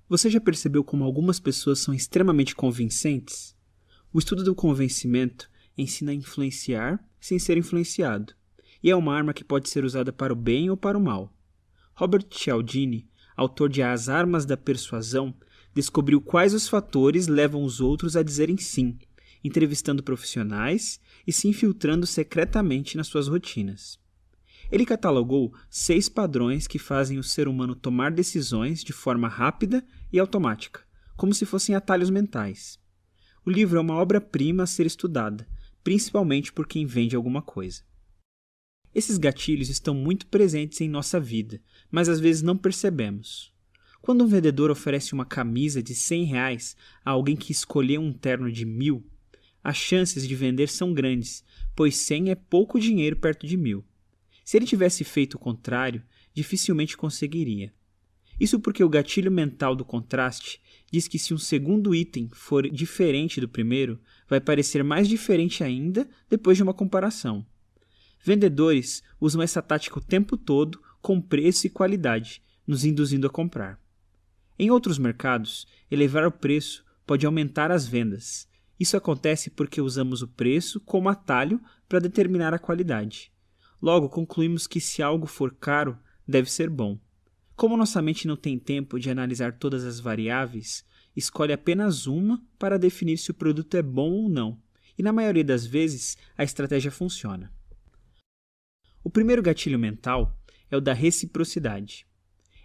Você já percebeu como algumas pessoas são extremamente convincentes? O estudo do convencimento ensina a influenciar sem ser influenciado, e é uma arma que pode ser usada para o bem ou para o mal. Robert Cialdini, autor de As Armas da Persuasão, descobriu quais os fatores levam os outros a dizerem sim, entrevistando profissionais e se infiltrando secretamente nas suas rotinas. Ele catalogou 6 padrões que fazem o ser humano tomar decisões de forma rápida e automática, como se fossem atalhos mentais. O livro é uma obra-prima a ser estudada, principalmente por quem vende alguma coisa. Esses gatilhos estão muito presentes em nossa vida, mas às vezes não percebemos. Quando um vendedor oferece uma camisa de R$100 a alguém que escolheu um terno de 1.000, as chances de vender são grandes, pois 100 é pouco dinheiro perto de 1.000. Se ele tivesse feito o contrário, dificilmente conseguiria. Isso porque o gatilho mental do contraste diz que se um segundo item for diferente do primeiro, vai parecer mais diferente ainda depois de uma comparação. Vendedores usam essa tática o tempo todo com preço e qualidade, nos induzindo a comprar. Em outros mercados, elevar o preço pode aumentar as vendas. Isso acontece porque usamos o preço como atalho para determinar a qualidade. Logo, concluímos que se algo for caro, deve ser bom. Como nossa mente não tem tempo de analisar todas as variáveis, escolhe apenas uma para definir se o produto é bom ou não, e na maioria das vezes a estratégia funciona. O primeiro gatilho mental é o da reciprocidade.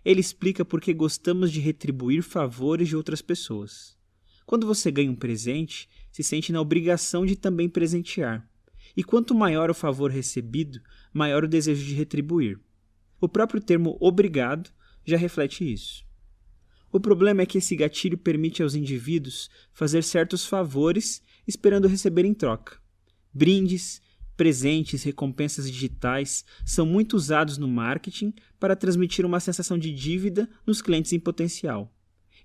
Ele explica por que gostamos de retribuir favores de outras pessoas. Quando você ganha um presente, se sente na obrigação de também presentear. E quanto maior o favor recebido, maior o desejo de retribuir. O próprio termo obrigado já reflete isso. O problema é que esse gatilho permite aos indivíduos fazer certos favores esperando receber em troca. Brindes, presentes, recompensas digitais são muito usados no marketing para transmitir uma sensação de dívida nos clientes em potencial.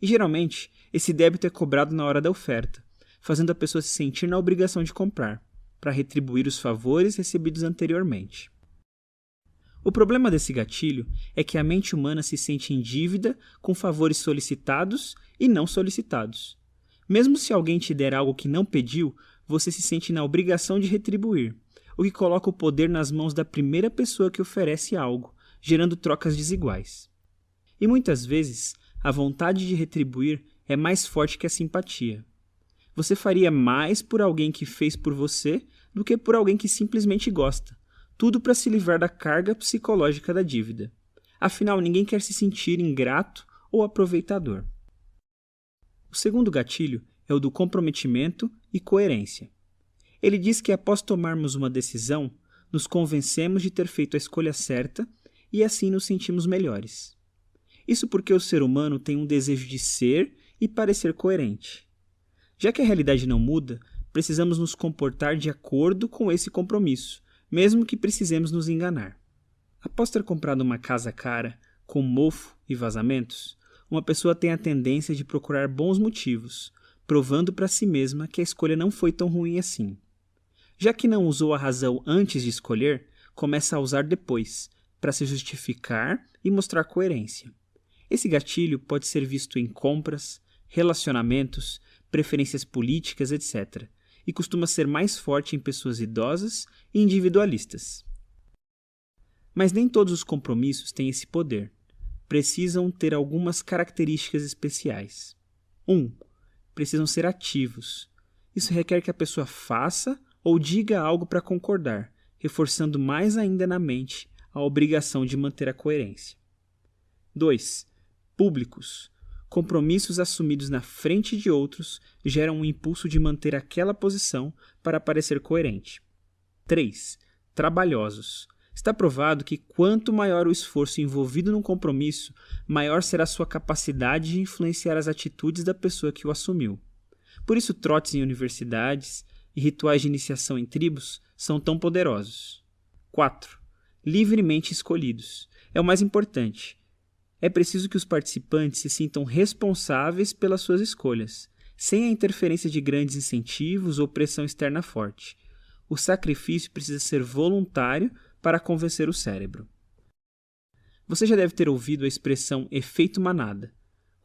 E geralmente, esse débito é cobrado na hora da oferta, fazendo a pessoa se sentir na obrigação de comprar, para retribuir os favores recebidos anteriormente. O problema desse gatilho é que a mente humana se sente em dívida com favores solicitados e não solicitados. Mesmo se alguém te der algo que não pediu, você se sente na obrigação de retribuir, o que coloca o poder nas mãos da primeira pessoa que oferece algo, gerando trocas desiguais. E muitas vezes, a vontade de retribuir é mais forte que a simpatia. Você faria mais por alguém que fez por você do que por alguém que simplesmente gosta. Tudo para se livrar da carga psicológica da dívida. Afinal, ninguém quer se sentir ingrato ou aproveitador. O segundo gatilho é o do comprometimento e coerência. Ele diz que após tomarmos uma decisão, nos convencemos de ter feito a escolha certa e assim nos sentimos melhores. Isso porque o ser humano tem um desejo de ser e parecer coerente. Já que a realidade não muda, precisamos nos comportar de acordo com esse compromisso, mesmo que precisemos nos enganar. Após ter comprado uma casa cara, com mofo e vazamentos, uma pessoa tem a tendência de procurar bons motivos, provando para si mesma que a escolha não foi tão ruim assim. Já que não usou a razão antes de escolher, começa a usar depois, para se justificar e mostrar coerência. Esse gatilho pode ser visto em compras, relacionamentos, preferências políticas, etc., e costuma ser mais forte em pessoas idosas e individualistas. Mas nem todos os compromissos têm esse poder. Precisam ter algumas características especiais. 1. Precisam ser ativos. Isso requer que a pessoa faça ou diga algo para concordar, reforçando mais ainda na mente a obrigação de manter a coerência. 2. Públicos. Compromissos assumidos na frente de outros geram um impulso de manter aquela posição para parecer coerente. 3. Trabalhosos. Está provado que quanto maior o esforço envolvido num compromisso, maior será sua capacidade de influenciar as atitudes da pessoa que o assumiu. Por isso, trotes em universidades e rituais de iniciação em tribos são tão poderosos. 4. Livremente escolhidos. É o mais importante. É preciso que os participantes se sintam responsáveis pelas suas escolhas, sem a interferência de grandes incentivos ou pressão externa forte. O sacrifício precisa ser voluntário para convencer o cérebro. Você já deve ter ouvido a expressão efeito manada.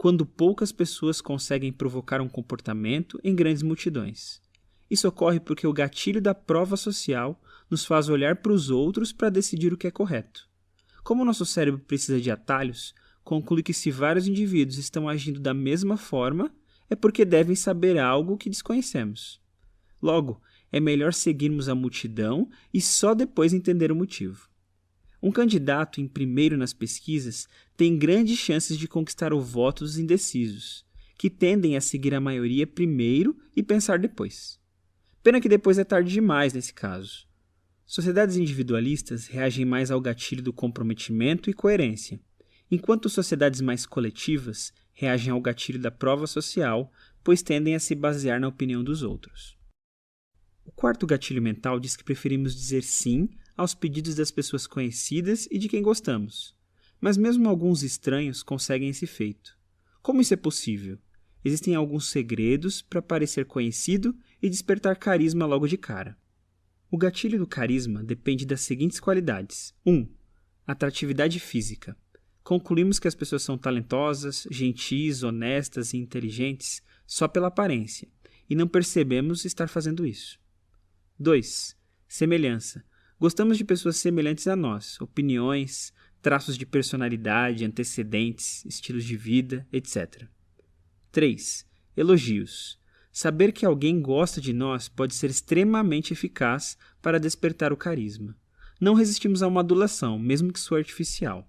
quando poucas pessoas conseguem provocar um comportamento em grandes multidões. Isso ocorre porque o gatilho da prova social nos faz olhar para os outros para decidir o que é correto. Como o nosso cérebro precisa de atalhos, conclui que se vários indivíduos estão agindo da mesma forma, é porque devem saber algo que desconhecemos. Logo, é melhor seguirmos a multidão e só depois entender o motivo. Um candidato em primeiro nas pesquisas tem grandes chances de conquistar o voto dos indecisos, que tendem a seguir a maioria primeiro e pensar depois. Pena que depois é tarde demais nesse caso. Sociedades individualistas reagem mais ao gatilho do comprometimento e coerência, enquanto sociedades mais coletivas reagem ao gatilho da prova social, pois tendem a se basear na opinião dos outros. O quarto gatilho mental diz que preferimos dizer sim aos pedidos das pessoas conhecidas e de quem gostamos. Mas mesmo alguns estranhos conseguem esse feito. Como isso é possível? Existem alguns segredos para parecer conhecido e despertar carisma logo de cara. O gatilho do carisma depende das seguintes qualidades. 1. Atratividade física. Concluímos que as pessoas são talentosas, gentis, honestas e inteligentes só pela aparência, e não percebemos estar fazendo isso. 2. Semelhança. Gostamos de pessoas semelhantes a nós, opiniões, traços de personalidade, antecedentes, estilos de vida, etc. 3. Elogios. Saber que alguém gosta de nós pode ser extremamente eficaz para despertar o carisma. Não resistimos a uma adulação, mesmo que soe artificial.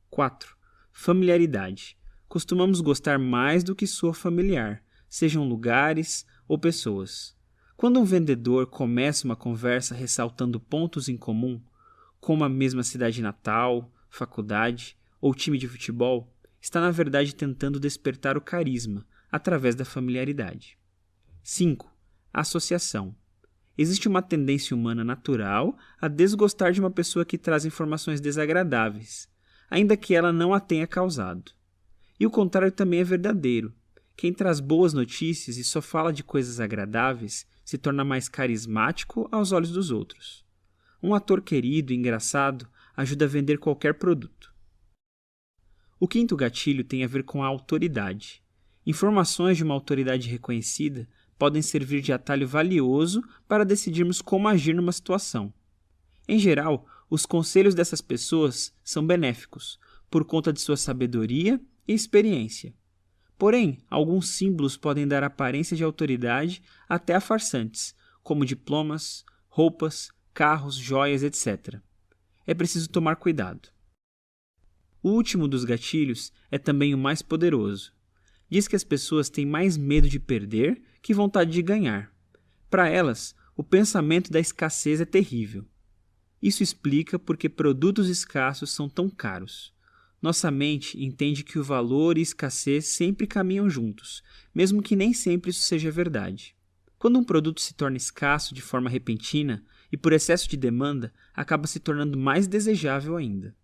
4. Familiaridade. Costumamos gostar mais do que soa familiar, sejam lugares ou pessoas. Quando um vendedor começa uma conversa ressaltando pontos em comum, como a mesma cidade natal, faculdade ou time de futebol, está na verdade tentando despertar o carisma através da familiaridade. 5. Associação. Existe uma tendência humana natural a desgostar de uma pessoa que traz informações desagradáveis, ainda que ela não a tenha causado. E o contrário também é verdadeiro. Quem traz boas notícias e só fala de coisas agradáveis se torna mais carismático aos olhos dos outros. Um ator querido e engraçado ajuda a vender qualquer produto. O quinto gatilho tem a ver com a autoridade. Informações de uma autoridade reconhecida podem servir de atalho valioso para decidirmos como agir numa situação. Em geral, os conselhos dessas pessoas são benéficos, por conta de sua sabedoria e experiência. Porém, alguns símbolos podem dar aparência de autoridade até a farsantes, como diplomas, roupas, carros, joias, etc. É preciso tomar cuidado. O último dos gatilhos é também o mais poderoso. Diz que as pessoas têm mais medo de perder que vontade de ganhar. Para elas, o pensamento da escassez é terrível. Isso explica porque produtos escassos são tão caros. Nossa mente entende que o valor e escassez sempre caminham juntos, mesmo que nem sempre isso seja verdade. Quando um produto se torna escasso de forma repentina e por excesso de demanda, acaba se tornando mais desejável ainda.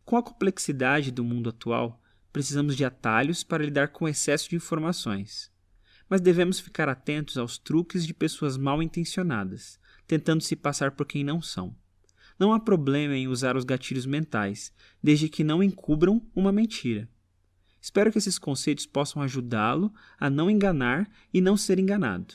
Com a complexidade do mundo atual, precisamos de atalhos para lidar com o excesso de informações. Mas devemos ficar atentos aos truques de pessoas mal intencionadas, tentando se passar por quem não são. Não há problema em usar os gatilhos mentais, desde que não encubram uma mentira. Espero que esses conceitos possam ajudá-lo a não enganar e não ser enganado.